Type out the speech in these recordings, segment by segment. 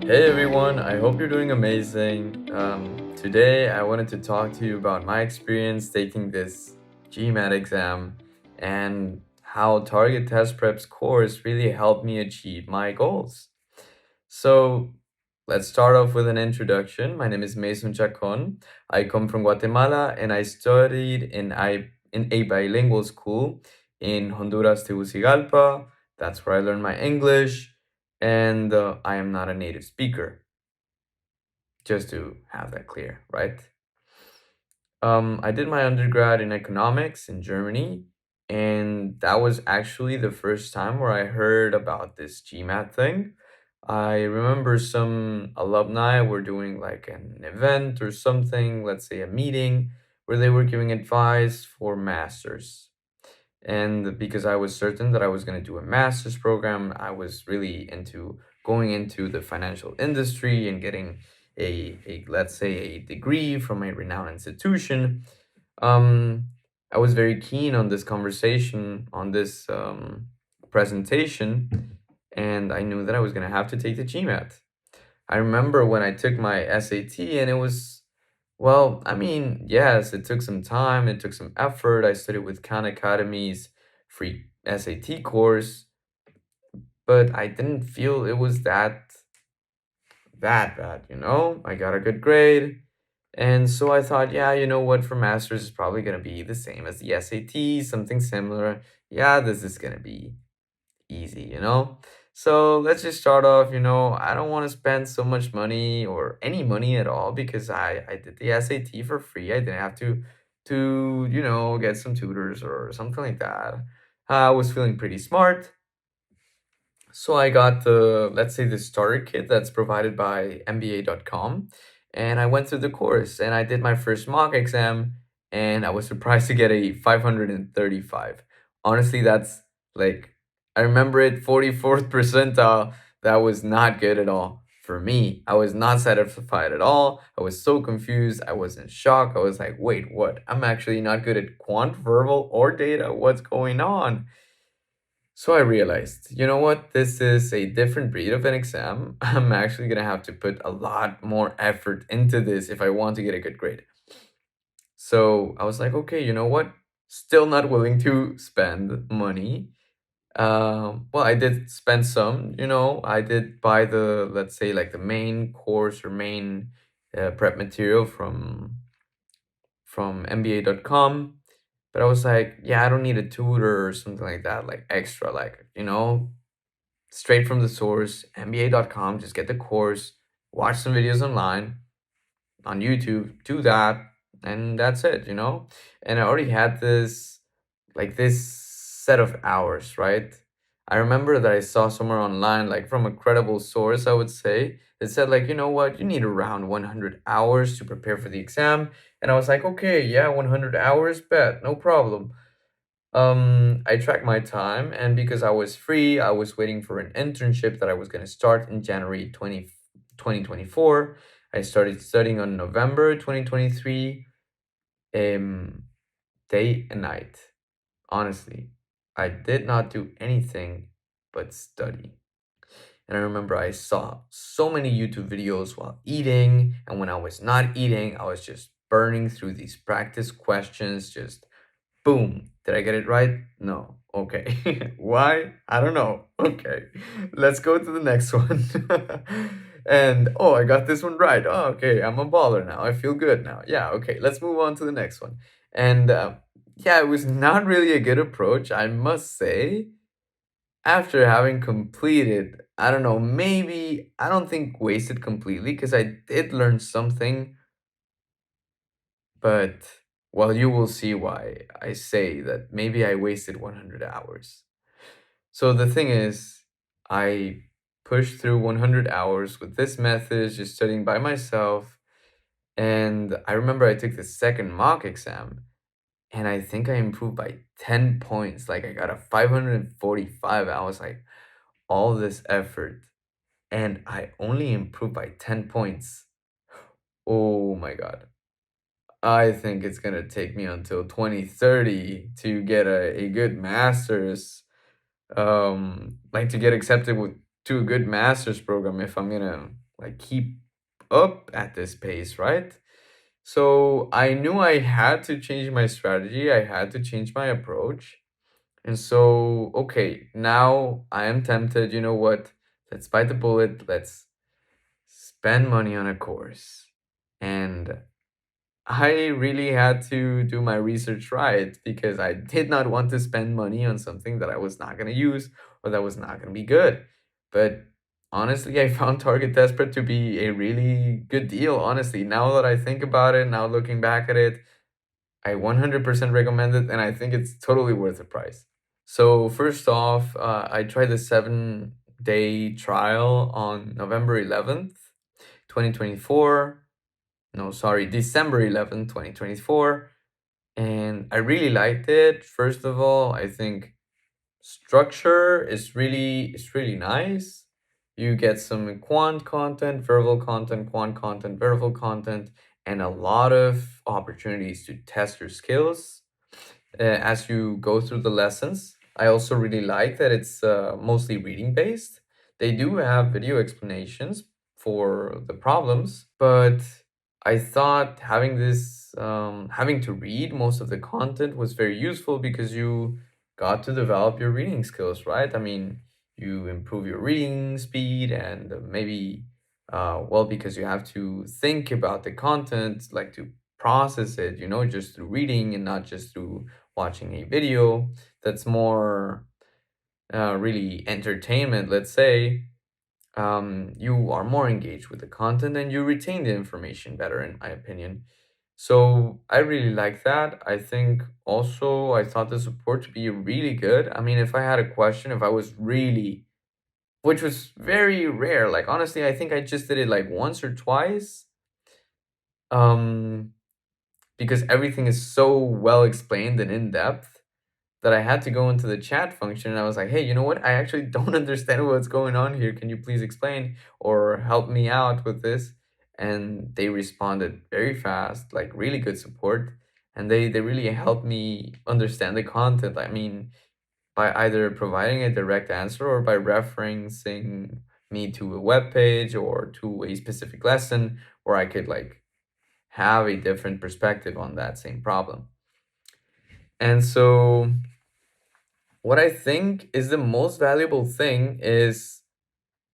Hey everyone, I hope you're doing amazing. Today I wanted to talk to you about my experience taking this GMAT exam and how Target Test Prep's course really helped me achieve my goals. So let's start off with an introduction. My name is Masson Chacon. I come from Guatemala and I studied in a bilingual school in Honduras, Tegucigalpa. That's where I learned my English, and I am not a native speaker, just to have that clear, right? I did my undergrad in economics in Germany, and that was actually the first time where I heard about this GMAT thing. I remember some alumni were doing like an event or something, let's say a meeting, where they were giving advice for masters. And because I was certain that I was going to do a master's program, I was really into going into the financial industry and getting a let's say a degree from a renowned institution. um, I was very keen on this conversation, on this presentation, and I knew that I was going to have to take the GMAT. I remember when I took my SAT, and it was, well, I mean, yes, it took some time, it took some effort. I studied with Khan Academy's free SAT course, but I didn't feel it was that bad, you know? I got a good grade. And so I thought, yeah, you know what, for masters is probably going to be the same as the SAT, something similar. Yeah, this is going to be easy, you know? So let's just start off, I don't want to spend so much money or any money at all because I did the SAT for free. I didn't have to get some tutors or something like that. I was feeling pretty smart. So I got the, let's say, the starter kit that's provided by MBA.com. And I went through the course and I did my first mock exam and I was surprised to get a 535. Honestly, that's like, I remember it, 44th percentile. That was not good at all for me. I was not satisfied at all. I was so confused. I was in shock. I was like, wait, what? I'm actually not good at quant, verbal, or data. What's going on? So I realized, you know what? This is a different breed of an exam. I'm actually going to have to put a lot more effort into this if I want to get a good grade. So I was like, okay, you know what? Still not willing to spend money. Well, I did spend some, I did buy the, let's say, like the main course or main prep material from MBA.com. But I was like, yeah, I don't need a tutor or something like that, like extra, like, straight from the source, MBA.com, just get the course, watch some videos online on YouTube, do that, and that's it. And I already had this set of hours, right? I remember that I saw somewhere online, like from a credible source, I would say, it said, like, you know what, you need around 100 hours to prepare for the exam. And I was like, okay, yeah, 100 hours, bet, no problem. I tracked my time, and because I was free, I was waiting for an internship that I was going to start in January 2024. I started studying on November 2023, um, day and night. Honestly, I did not do anything but study. And I remember I saw so many YouTube videos while eating, and when I was not eating, I was just burning through these practice questions, just boom. Did I get it right? No. Okay. Why? I don't know. Okay. Let's go to the next one. And oh, I got this one right. Oh, okay. I'm a baller now. I feel good now. Yeah. Okay. Let's move on to the next one. And yeah, it was not really a good approach, I must say. After having completed, I don't know, maybe, I don't think wasted completely because I did learn something, but well, you will see why I say that maybe I wasted 100 hours. So the thing is, I pushed through 100 hours with this method, just studying by myself. And I remember I took the second mock exam, and I think I improved by 10 points. Like I got a 545. I was like, all this effort, and I only improved by 10 points. Oh my God. I think it's gonna take me until 2030 to get a good master's, like to get accepted to a good master's program if I'm gonna like keep up at this pace, right? So I knew I had to change my strategy, I had to change my approach. And so, okay, now I am tempted, you know what? Let's bite the bullet, let's spend money on a course. And I really had to do my research right because I did not want to spend money on something that I was not going to use or that was not going to be good. But honestly, I found Target Test Prep to be a really good deal. Honestly, now that I think about it, now looking back at it, I 100% recommend it and I think it's totally worth the price. So, first off, I tried the 7-day trial on November 11th, 2024. No, sorry, December 11th, 2024. And I really liked it. First of all, I think structure is really nice. You get some quant content, verbal content, quant content, verbal content, and a lot of opportunities to test your skills as you go through the lessons. I also really like that it's mostly reading based. They do have video explanations for the problems, but I thought having to read most of the content was very useful because you got to develop your reading skills, right? I mean, you improve your reading speed and maybe, well, because you have to think about the content, like to process it, just through reading and not just through watching a video that's more really entertainment, let's say. You are more engaged with the content and you retain the information better, in my opinion. So I really like that. I think also I thought the support to be really good. I mean, if I had a question, if I was really, which was very rare, like honestly, I think I just did it like once or twice. Um, because everything is so well explained and in depth that I had to go into the chat function and I was like, hey, you know what? I actually don't understand what's going on here. Can you please explain or help me out with this? And they responded very fast, like really good support. And they really helped me understand the content. I mean, by either providing a direct answer or by referencing me to a web page or to a specific lesson where I could like have a different perspective on that same problem. And so what I think is the most valuable thing is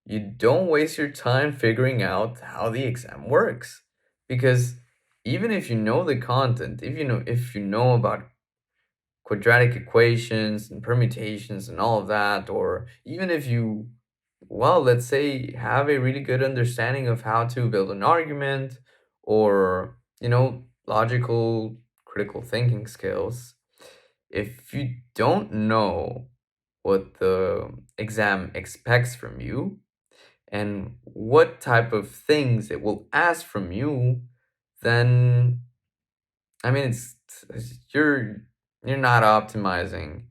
you don't waste your time figuring out how the exam works. Because even if you know the content, if you know about quadratic equations and permutations and all of that, or even if you, well, let's say have a really good understanding of how to build an argument or, logical critical thinking skills, if you don't know what the exam expects from you and what type of things it will ask from you, then I mean you're not optimizing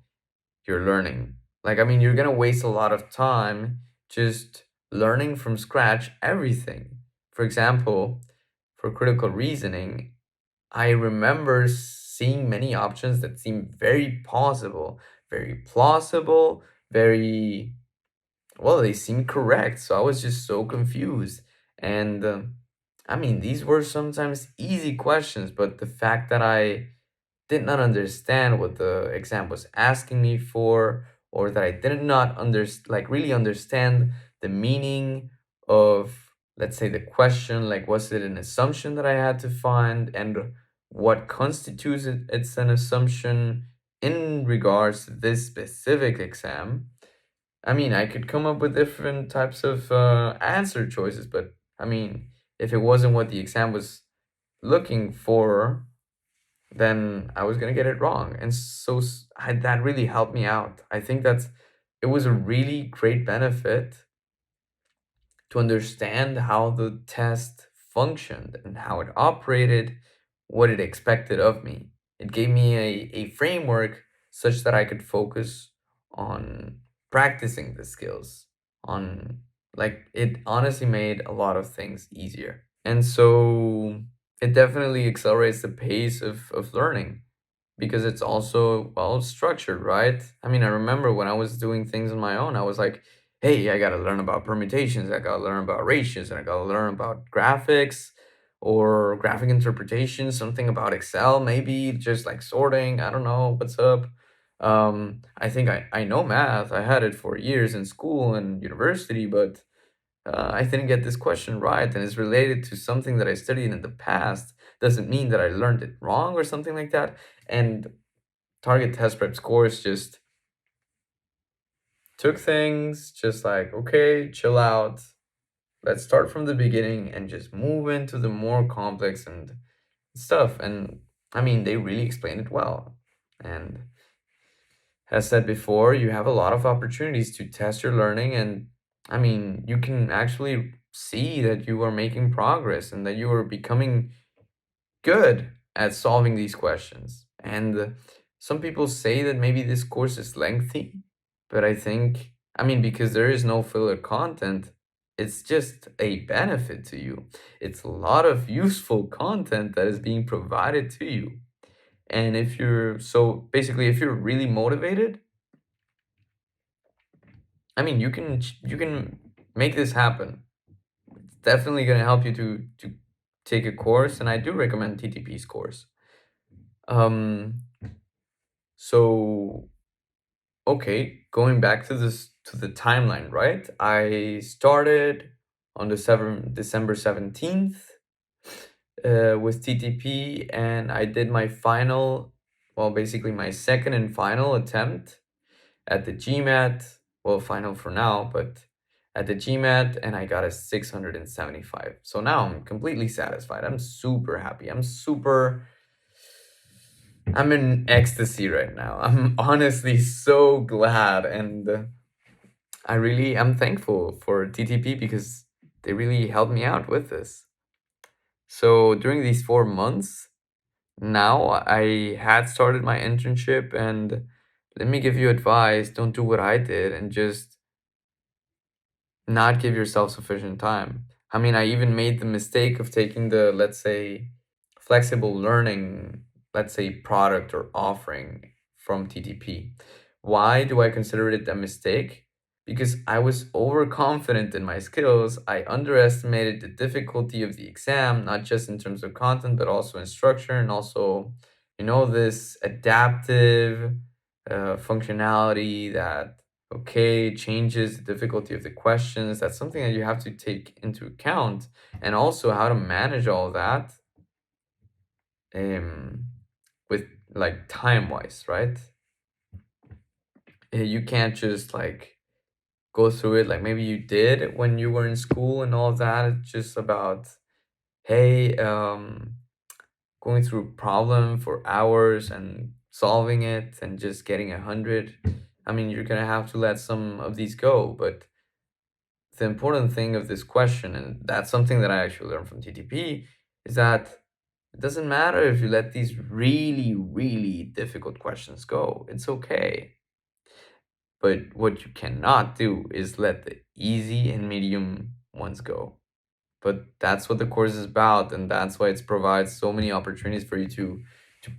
your learning. Like I mean you're gonna waste a lot of time just learning from scratch everything. For example, for critical reasoning, I remember seeing many options that seemed very possible, very plausible, very well, they seemed correct. So I was just so confused. And I mean, these were sometimes easy questions, but the fact that I did not understand what the exam was asking me for, or that I did not like really understand the meaning of, let's say, the question, like was it an assumption that I had to find, and what constitutes it's an assumption in regards to this specific exam. I mean, I could come up with different types of answer choices, but I mean, if it wasn't what the exam was looking for, then I was gonna get it wrong. And so that really helped me out. I think it was a really great benefit to understand how the test functioned and how it operated, what it expected of me. It gave me a framework such that I could focus on practicing the skills, on like it honestly made a lot of things easier. And so it definitely accelerates the pace of learning because it's also well structured, right? I mean, I remember when I was doing things on my own, I was like, hey, I gotta learn about permutations, I gotta learn about ratios, and I gotta learn about graphics or graphic interpretation, something about Excel, maybe just like sorting. I don't know what's up. I think I know math. I had it for years in school and university, but I didn't get this question right, and it's related to something that I studied in the past. Doesn't mean that I learned it wrong or something like that. And Target Test Prep scores just took things, just like, okay, chill out. Let's start from the beginning and just move into the more complex and stuff. And I mean, they really explained it well. And as said before, you have a lot of opportunities to test your learning. And I mean, you can actually see that you are making progress and that you are becoming good at solving these questions. And some people say that maybe this course is lengthy, but I think, I mean, because there is no filler content, it's just a benefit to you. It's a lot of useful content that is being provided to you. And if you're so basically, if you're really motivated, I mean, you can make this happen. It's definitely going to help you to take a course, and I do recommend TTP's course. Um, so okay, going back to this to the timeline, right? I started on December 17th with TTP, and I did my final, well, basically my second and final attempt at the GMAT. Well, final for now, but at the GMAT, and I got a 675. So now I'm completely satisfied. I'm super happy. I'm in ecstasy right now. I'm honestly so glad, and I'm thankful for TTP because they really helped me out with this. So during these 4 months, now I had started my internship, and let me give you advice. Don't do what I did and just not give yourself sufficient time. I mean, I even made the mistake of taking the, let's say, flexible learning, let's say, product or offering from TTP. Why do I consider it a mistake? Because I was overconfident in my skills. I underestimated the difficulty of the exam, not just in terms of content, but also in structure and also, this adaptive functionality that okay changes the difficulty of the questions. That's something that you have to take into account, and also how to manage all that um with like time wise, right? You can't just like go through it like maybe you did when you were in school and all of that. It's just about, hey, going through a problem for hours and solving it and just getting 100. I mean, you're gonna have to let some of these go, but the important thing of this question, and that's something that I actually learned from TTP, is that it doesn't matter if you let these really, really difficult questions go. It's okay. But what you cannot do is let the easy and medium ones go. But that's what the course is about, and that's why it provides so many opportunities for you to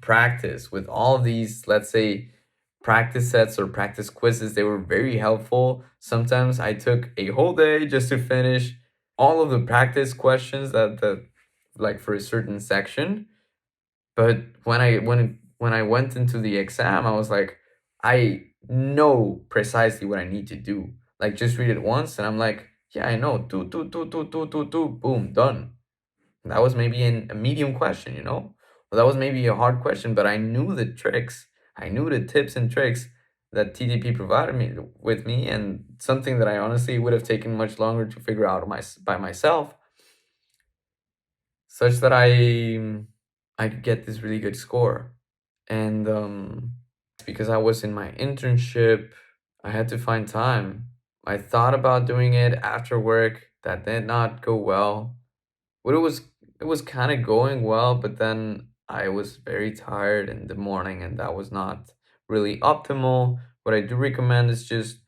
practice with all of these, let's say, practice sets or practice quizzes. They were very helpful. Sometimes I took a whole day just to finish all of the practice questions that like for a certain section. But when I went into the exam, I was like, I know precisely what I need to do. Like just read it once, and I'm like, yeah, I know. Do, boom, done. That was maybe a medium question, Well, that was maybe a hard question, but I knew the tricks. I knew the tips and tricks that TDP provided me with me, and something that I honestly would have taken much longer to figure out by myself, such that I could get this really good score. And because I was in my internship, I had to find time. I thought about doing it after work. That did not go well. But it was kind of going well, but then I was very tired in the morning, and that was not really optimal. What I do recommend is just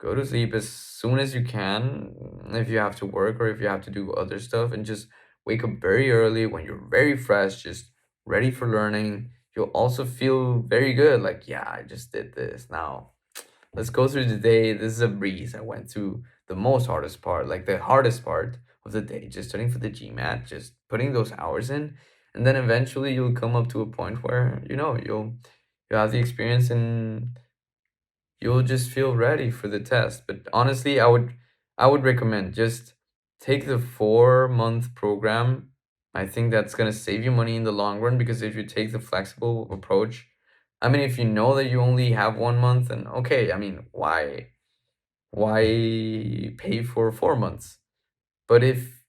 go to sleep as soon as you can if you have to work or if you have to do other stuff, and just wake up very early when you're very fresh, just ready for learning. You'll also feel very good, like, yeah, I just did this now. let's go through the day. This is a breeze. I went to the most hardest part, like the hardest part of the day, just studying for the GMAT, just putting those hours in, and then eventually you'll come up to a point where you'll have the experience and you'll just feel ready for the test. But honestly, I would recommend just take the 4-month program. I think that's gonna save you money in the long run, because if you take the flexible approach, I mean, if you know that you only have 1 month, then okay, I mean, why pay for 4 months? But if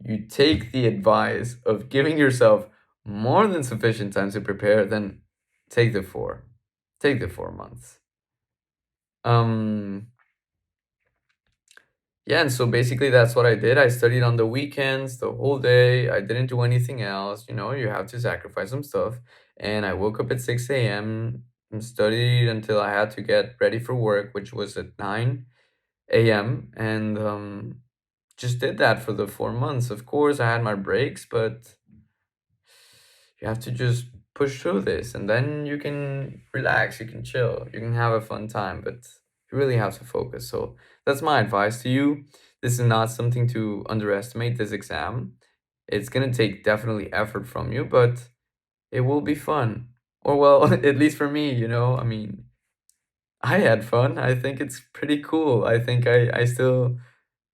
you take the advice of giving yourself more than sufficient time to prepare, then take the four. Take the 4 months. Um, yeah, and so basically that's what I did. I studied on the weekends the whole day. I didn't do anything else. You have to sacrifice some stuff. And I woke up at 6 a.m. and studied until I had to get ready for work, which was at 9 a.m. And just did that for the 4 months. Of course, I had my breaks, but you have to just push through this, and then you can relax, you can chill, you can have a fun time, but you really have to focus. So that's my advice to you. This is not something to underestimate, this exam. It's going to take definitely effort from you, but it will be fun. Or well, at least for me, I mean, I had fun. I think it's pretty cool. I think I still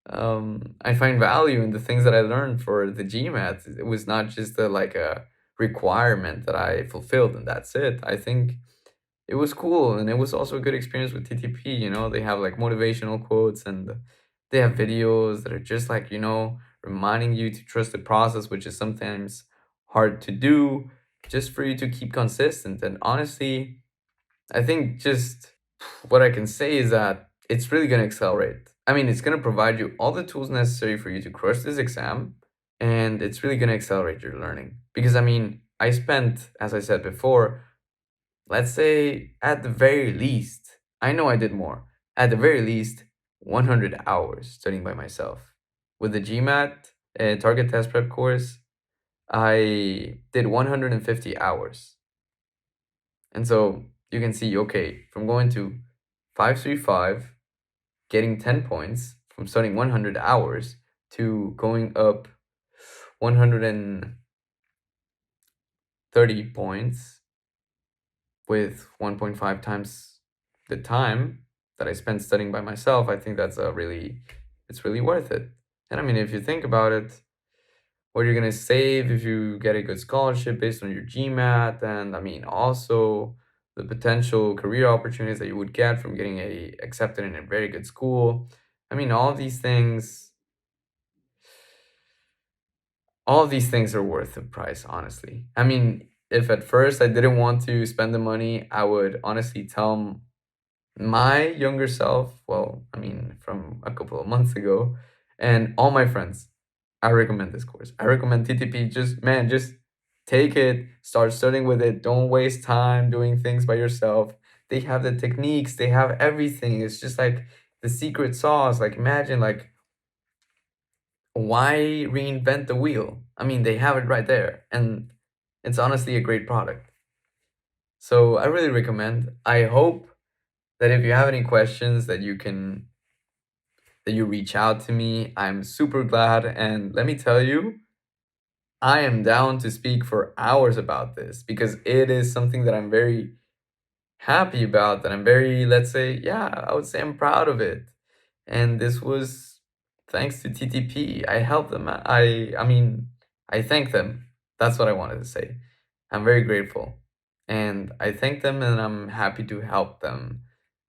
I find value in the things that I learned for the GMAT. It was not just like a requirement that I fulfilled and that's it. I think it was cool, and it was also a good experience with TTP. They have like motivational quotes, and they have videos that are just like, reminding you to trust the process, which is sometimes hard to do, just for you to keep consistent. And honestly, I think just what I can say is that it's really going to accelerate. I mean, it's going to provide you all the tools necessary for you to crush this exam, and it's really going to accelerate your learning. Because, I mean, I spent, as I said before, let's say at the very least, I know I did more, at the very least, 100 hours studying by myself. With the GMAT, Target Test Prep course, I did 150 hours. And so you can see, okay, from going to 535, getting 10 points, from studying 100 hours to going up 130 points with 1.5 times the time that I spent studying by myself, I think it's really worth it. And I mean, if you think about it, what you're gonna save if you get a good scholarship based on your GMAT, and I mean also the potential career opportunities that you would get from getting accepted in a very good school. I mean, all of these things are worth the price, honestly. I mean, if at first I didn't want to spend the money, I would honestly tell my younger self, well, I mean, from a couple of months ago, and all my friends, I recommend this course. I recommend TTP. Just take it, start studying with it. Don't waste time doing things by yourself. They have the techniques, they have everything. It's just like the secret sauce. Like, imagine, like, why reinvent the wheel? I mean, they have it right there, and it's honestly a great product. So I really recommend. I hope that if you have any questions, that you reach out to me. I'm super glad, and let me tell you, I am down to speak for hours about this, because it is something that I'm very happy about, that I'm very, let's say, yeah, I would say I'm proud of it. And this was thanks to TTP. I helped them. I mean, I thank them. That's what I wanted to say. I'm very grateful. And I thank them, and I'm happy to help them.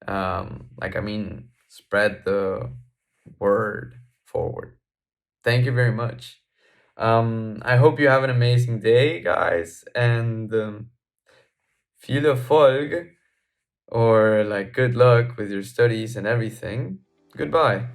Like, I mean, spread the word forward. Thank you very much. I hope you have an amazing day, guys, and viel Erfolg, or like good luck with your studies and everything. Goodbye.